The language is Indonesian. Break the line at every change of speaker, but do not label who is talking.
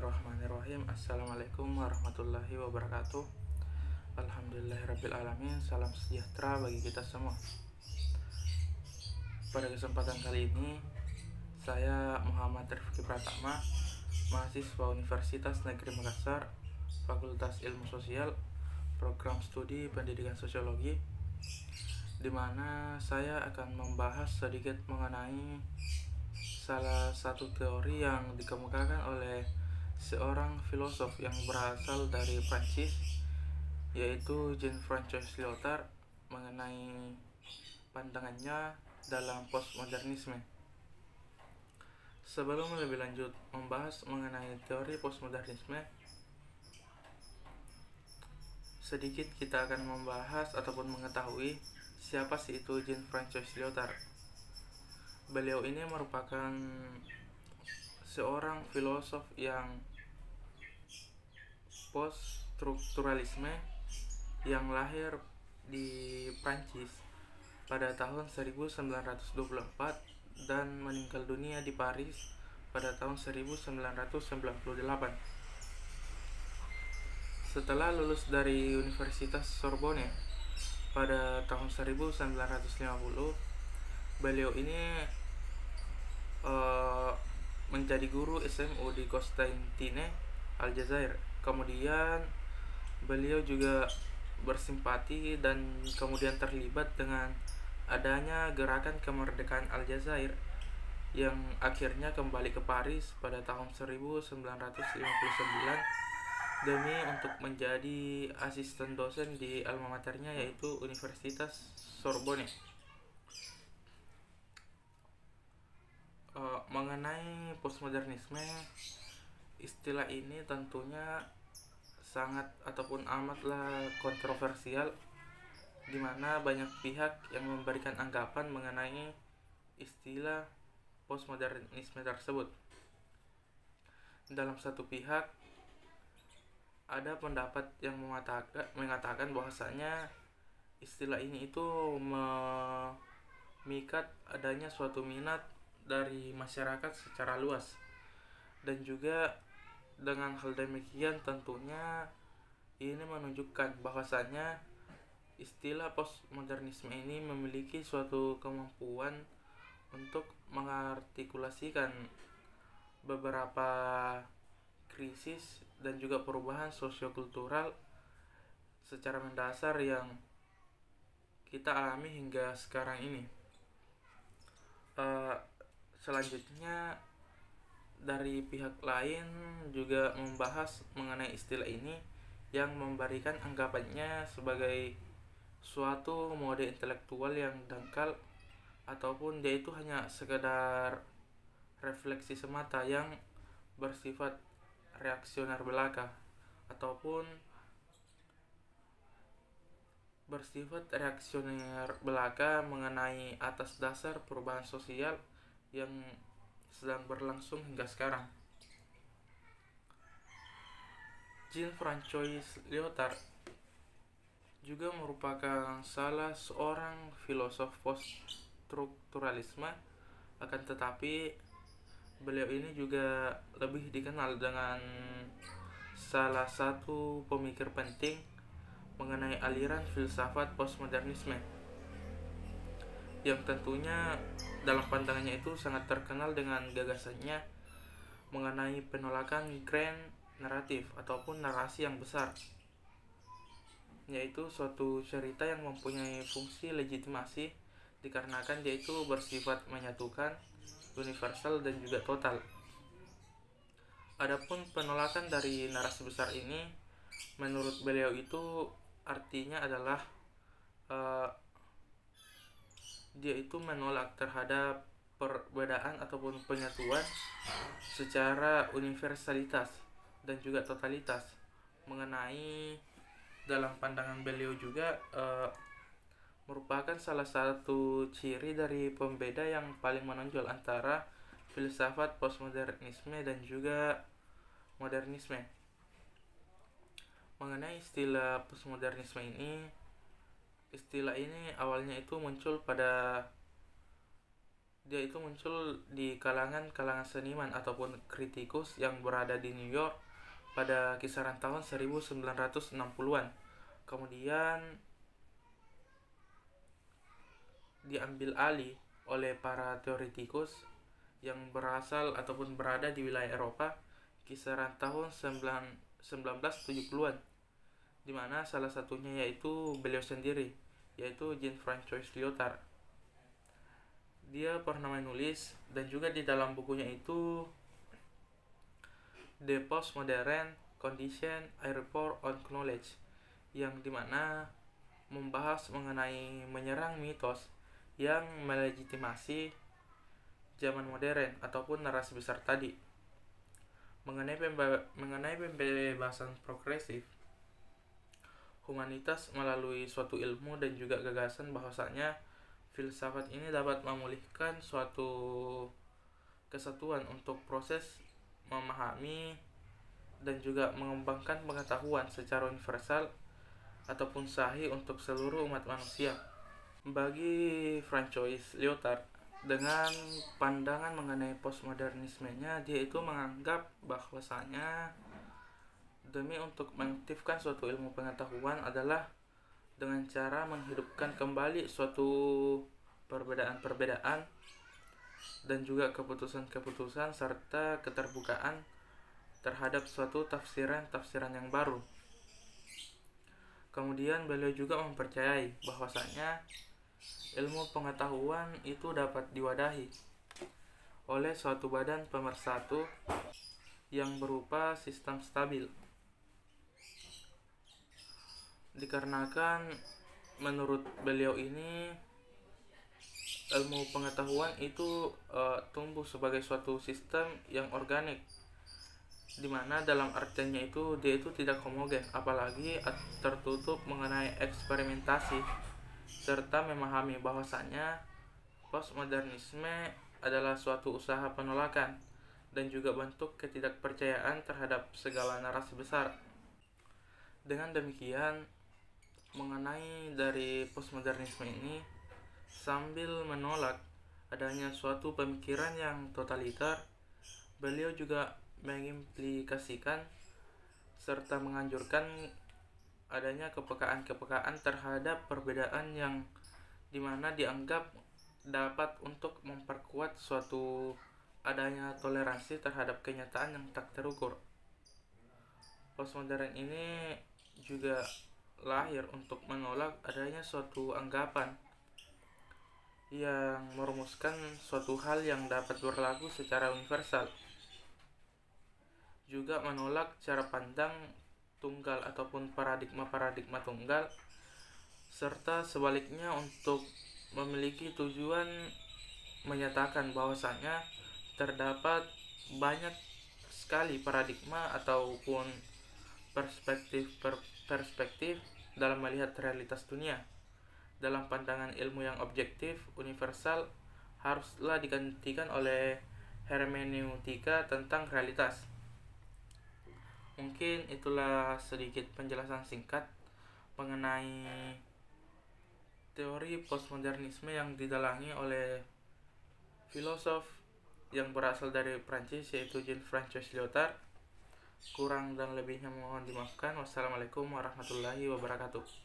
Bismillahirrahmanirrahim. Assalamualaikum warahmatullahi wabarakatuh. Alhamdulillahirrabbilalamin. Salam sejahtera bagi kita semua. Pada kesempatan kali ini, saya Muhammad Rifki Pratama, mahasiswa Universitas Negeri Makassar, Fakultas Ilmu Sosial, Program Studi Pendidikan Sosiologi, di mana saya akan membahas sedikit mengenai salah satu teori yang dikemukakan oleh seorang filosof yang berasal dari Prancis, yaitu Jean-François Lyotard, mengenai pandangannya dalam postmodernisme. Sebelum lebih lanjut membahas mengenai teori postmodernisme, sedikit kita akan membahas ataupun mengetahui siapa sih itu Jean-François Lyotard. Beliau ini merupakan seorang filosof yang post-strukturalisme yang lahir di Prancis pada tahun 1924 dan meninggal dunia di Paris pada tahun 1998. Setelah lulus dari Universitas Sorbonne pada tahun 1950, beliau ini menjadi guru SMU di Constantine, Aljazair. Kemudian beliau juga bersimpati dan kemudian terlibat dengan adanya gerakan kemerdekaan Aljazair yang akhirnya kembali ke Paris pada tahun 1959 demi untuk menjadi asisten dosen di alma maternya, yaitu Universitas Sorbonne. Mengenai postmodernisme, istilah ini tentunya sangat ataupun amatlah kontroversial, di mana banyak pihak yang memberikan anggapan mengenai istilah postmodernisme tersebut. Dalam satu pihak ada pendapat yang mengatakan bahwasanya istilah ini itu memikat adanya suatu minat dari masyarakat secara luas, dan juga dengan hal demikian tentunya ini menunjukkan bahwasanya istilah postmodernisme ini memiliki suatu kemampuan untuk mengartikulasikan beberapa krisis dan juga perubahan sosiokultural secara mendasar yang kita alami hingga sekarang ini. Selanjutnya, dari pihak lain juga membahas mengenai istilah ini yang memberikan anggapannya sebagai suatu mode intelektual yang dangkal, ataupun dia itu hanya sekedar refleksi semata yang bersifat reaksioner belaka, ataupun bersifat reaksioner belaka mengenai atas dasar perubahan sosial yang sedang berlangsung hingga sekarang. Jean-François Lyotard juga merupakan salah seorang filosof post-strukturalisme, akan tetapi beliau ini juga lebih dikenal dengan salah satu pemikir penting mengenai aliran filsafat postmodernisme, yang tentunya dalam pandangannya itu sangat terkenal dengan gagasannya mengenai penolakan grand naratif ataupun narasi yang besar, yaitu suatu cerita yang mempunyai fungsi legitimasi dikarenakan dia itu bersifat menyatukan, universal, dan juga total. Adapun penolakan dari narasi besar ini menurut beliau itu artinya adalah dia itu menolak terhadap perbedaan ataupun penyatuan secara universalitas dan juga totalitas. Mengenai dalam pandangan beliau juga merupakan salah satu ciri dari pembeda yang paling menonjol antara filsafat postmodernisme dan juga modernisme. Mengenai istilah postmodernisme ini, istilah ini awalnya itu muncul pada Dia itu muncul di kalangan seniman ataupun kritikus yang berada di New York pada kisaran tahun 1960-an. Kemudian diambil alih oleh para teoretikus yang berasal ataupun berada di wilayah Eropa kisaran tahun 1970-an, di mana salah satunya yaitu beliau sendiri, yaitu Jean-François Lyotard. Dia pernah menulis, dan juga di dalam bukunya itu The Postmodern Condition I Report on Knowledge, yang dimana membahas mengenai menyerang mitos yang melegitimasi zaman modern ataupun narasi besar tadi. Mengenai pembebasan progresif, humanitas melalui suatu ilmu dan juga gagasan bahwasanya filsafat ini dapat memulihkan suatu kesatuan untuk proses memahami dan juga mengembangkan pengetahuan secara universal ataupun sahih untuk seluruh umat manusia. Bagi François Lyotard, dengan pandangan mengenai postmodernismenya, dia itu menganggap bahwasanya demi untuk mengaktifkan suatu ilmu pengetahuan adalah dengan cara menghidupkan kembali suatu perbedaan-perbedaan dan juga keputusan-keputusan serta keterbukaan terhadap suatu tafsiran-tafsiran yang baru. Kemudian beliau juga mempercayai bahwasanya ilmu pengetahuan itu dapat diwadahi oleh suatu badan pemersatu yang berupa sistem stabil. Dikarenakan menurut beliau ini ilmu pengetahuan itu tumbuh sebagai suatu sistem yang organik, dimana dalam artinya itu dia itu tidak homogen, apalagi tertutup mengenai eksperimentasi, serta memahami bahwasanya postmodernisme adalah suatu usaha penolakan dan juga bentuk ketidakpercayaan terhadap segala narasi besar. Dengan demikian, mengenai dari postmodernisme ini, sambil menolak adanya suatu pemikiran yang totaliter, beliau juga mengimplikasikan serta menganjurkan adanya kepekaan-kepekaan terhadap perbedaan yang dimana dianggap dapat untuk memperkuat suatu adanya toleransi terhadap kenyataan yang tak terukur. Postmodern ini juga lahir untuk menolak adanya suatu anggapan yang merumuskan suatu hal yang dapat berlaku secara universal, juga menolak cara pandang tunggal ataupun paradigma tunggal, serta sebaliknya untuk memiliki tujuan menyatakan bahwasanya terdapat banyak sekali paradigma ataupun perspektif dalam melihat realitas dunia. Dalam pandangan ilmu yang objektif, universal haruslah digantikan oleh hermeneutika tentang realitas. Mungkin itulah sedikit penjelasan singkat mengenai teori postmodernisme yang didalangi oleh filosof yang berasal dari Prancis, yaitu Jean-François Lyotard. Kurang dan lebihnya mohon dimaafkan. Wassalamualaikum warahmatullahi wabarakatuh.